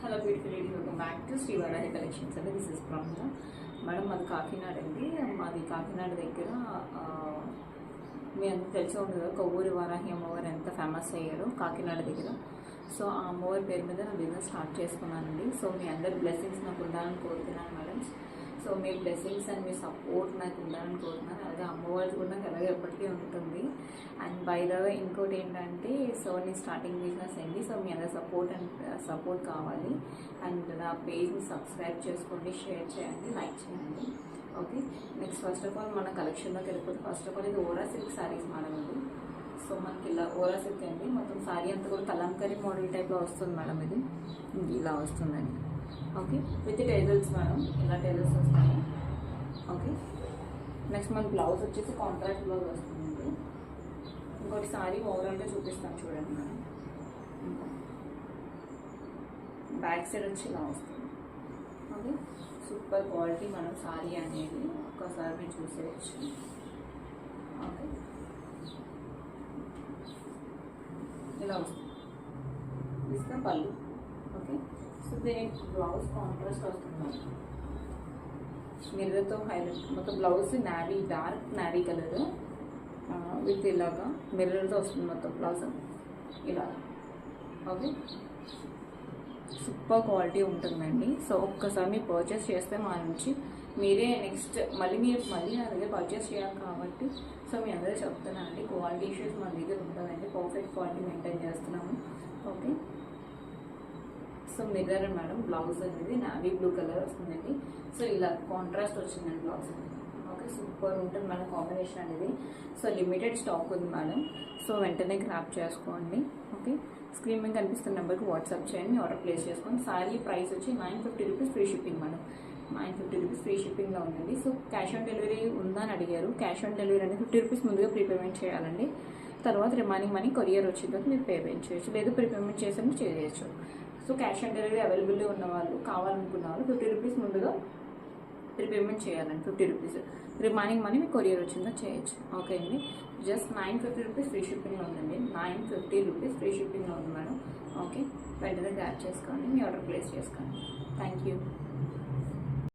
Hello beautiful ladies, welcome back to Sri Varahi collections అండి. This is Pramitha madam. మాది కాకినాడ అండి. మాది కాకినాడ దగ్గర మీ అందరూ తెలిసే ఉంది కదా, కొవ్వూరి వారాహి అమ్మవారు ఎంత ఫేమస్ అయ్యారో కాకినాడ దగ్గర. సో ఆ అమ్మవారి పేరు మీద నా బిజినెస్ స్టార్ట్ చేసుకున్నానండి. సో మీ అందరి బ్లెస్సింగ్స్ నాకు ఉండాలని కోరుతున్నాను madam. So me blessings and me support నాకు ఉండాలని కోరుతున్నాను. అలాగే అమ్మవారి కూడా నాకు అలాగే ఎప్పటికీ ఉంటుంది. అండ్ బై ద వే ఇంకోటి ఏంటంటే, సో నేను స్టార్టింగ్ బిజినెస్ అండి. సో మీ అందరి సపోర్ట్ కావాలి. అండ్ నా పేజ్ని సబ్స్క్రైబ్ చేసుకోండి, షేర్ చేయండి, లైక్ చేయండి. Okay, next first of all మన కలెక్షన్లోకి వెళ్ళిపోతే, ఫస్ట్ ఆఫ్ ఆల్ ఇది ఓరా సిల్క్ శారీస్ మేడం ఇది. సో మనకి ఇలా ఓరా సిల్క్ అండి. మొత్తం శారీ అంతా కూడా కలంకరీ మోడల్ టైప్లో వస్తుంది మేడం. ఇది ఇలా వస్తుందండి. ఓకే, విత్ టైజల్స్ మేడం, ఇలా టైజల్స్ వస్తాయి. ఓకే, నెక్స్ట్ మన బ్లౌజ్ వచ్చేసి కాంట్రాక్ట్ బ్లౌజ్ వస్తుందండి. ఇంకోటి సారీ ఓవరాల్గా చూపిస్తాను చూడండి మేడం. బ్యాక్ సైడ్ వచ్చి ఇలా వస్తుంది. ఓకే, సూపర్ క్వాలిటీ మనం సారీ అనేది ఒక్కసారి మీరు చూసేయచ్చు. ఓకే, ఇలా వస్తుంది. ఇస్తే పళ్ళు. ఓకే, సో దీనికి బ్లౌజ్ కాంట్రాస్ట్ వస్తుంది. మిర్రర్తో హైలైట్ మొత్తం blouse navy, dark navy colour with ఇలాగా మిర్రర్తో వస్తుంది మొత్తం బ్లౌజ్ ఇలా. ఓకే, సూపర్ క్వాలిటీ ఉంటుందండి. సో ఒక్కసారి మీరు పర్చేస్ చేస్తే మా నుంచి మీరే నెక్స్ట్ మళ్ళీ నా దగ్గర పర్చేస్ చేయాలి కాబట్టి, సో మీ అందరూ చెప్తున్నానండి, క్వాలిటీ ఇష్యూస్ మన దగ్గర ఉంటుందండి. పర్ఫెక్ట్ క్వాలిటీ మెయింటైన్ చేస్తున్నాము. Okay, so mirror madam, blouse అనేది నావీ బ్లూ కలర్ వస్తుందండి. సో ఇలా కాంట్రాస్ట్ వచ్చిందండి బ్లౌజ్. ఓకే, సూపర్ ఉంటుంది మేడం కాంబినేషన్ అనేది. సో లిమిటెడ్ స్టాక్ ఉంది మేడం. సో వెంటనే గ్రాప్ చేసుకోండి. ఓకే, స్క్రీన్ మీద కనిపిస్తున్న నెంబర్కి వాట్సాప్ చేయండి, ఆర్డర్ ప్లేస్ చేసుకోండి. సారీ ప్రైస్ వచ్చి 950 rupees free shipping madam. 950 rupees free షిప్పింగ్లో ఉందండి. సో క్యాష్ ఆన్ డెలివరీ ఉందా అని అడిగారు. క్యాష్ ఆన్ డెలివరీ అనేది 50 రూపీస్ ముందుగా ప్రీపేమెంట్ చేయాలండి. తర్వాత రిమైనింగ్ మనీ కొరియర్ వచ్చిన తర్వాత మీరు పేమెంట్ చేయొచ్చు, లేదు ప్రీపేమెంట్ చేసి చేయొచ్చు. So cash on delivery available ఉన్న వాళ్ళు, కావాలనుకున్న వాళ్ళు 50 రూపీస్ ముందుగా ప్రీపేమెంట్ చేయాలండి. 50 రూపీస్ రిమైనింగ్ మనీ మీకు కొరియర్ వచ్చిందో చేయొచ్చు. ఓకే అండి, జస్ట్ 950 రూపీస్ ఫ్రీ షిప్పింగ్లో ఉందండి. 950 రూపీస్ ఫ్రీ షిప్పింగ్లో ఉంది మేడం. ఓకే, వెంటనే గ్రాప్ చేసుకోండి, మీ ఆర్డర్ ప్లేస్ చేసుకోండి. Thank you.